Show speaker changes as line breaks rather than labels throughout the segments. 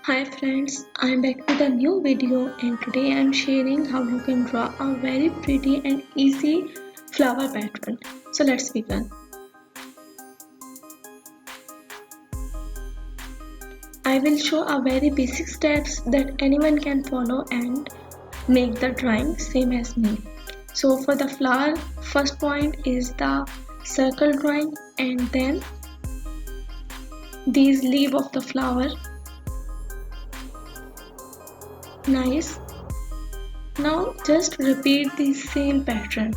Hi friends, I'm back with a new video and today I'm sharing how you can draw a very pretty and easy flower pattern. So let's begin. I will show a very basic steps that anyone can follow and make the drawing same as me. So for the flower, first point is the circle drawing and then these leaf of the flower. Nice. Now just repeat the same pattern.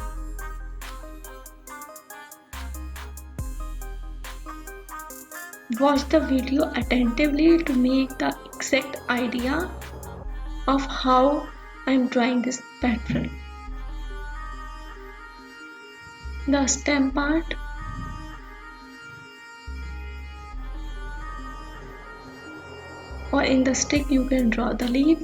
Watch the video attentively to make the exact idea of how I am drawing this pattern. The stem part, or in the stick you can draw the leaf,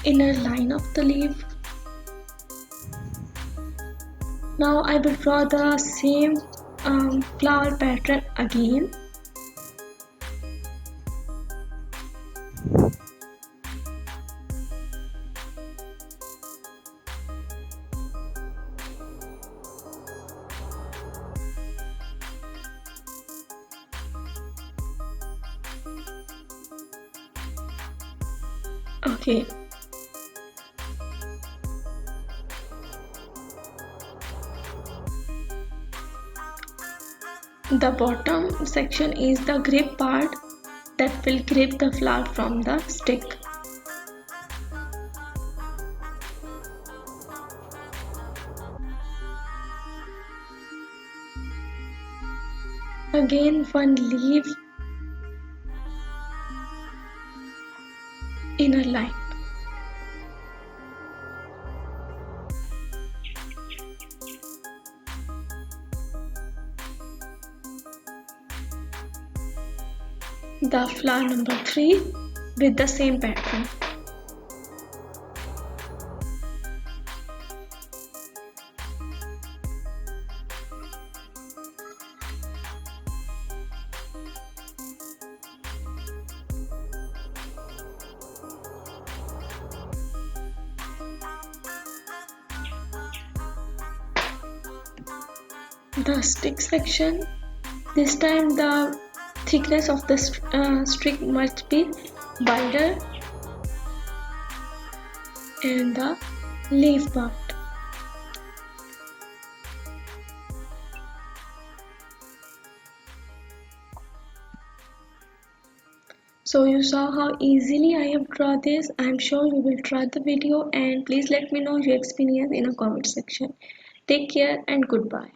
inner line of the leaf. Now I will draw the same flower pattern again. Okay. The bottom section is the grip part that will grip the flower from the stick. Again one leaf, inner line. The flower number 3 with the same pattern. The stick section, this time the thickness of the stick must be wider and the leaf part. So you saw how easily I have drawn this. I am sure you will try the video and please let me know your experience in a comment section. Take care and goodbye.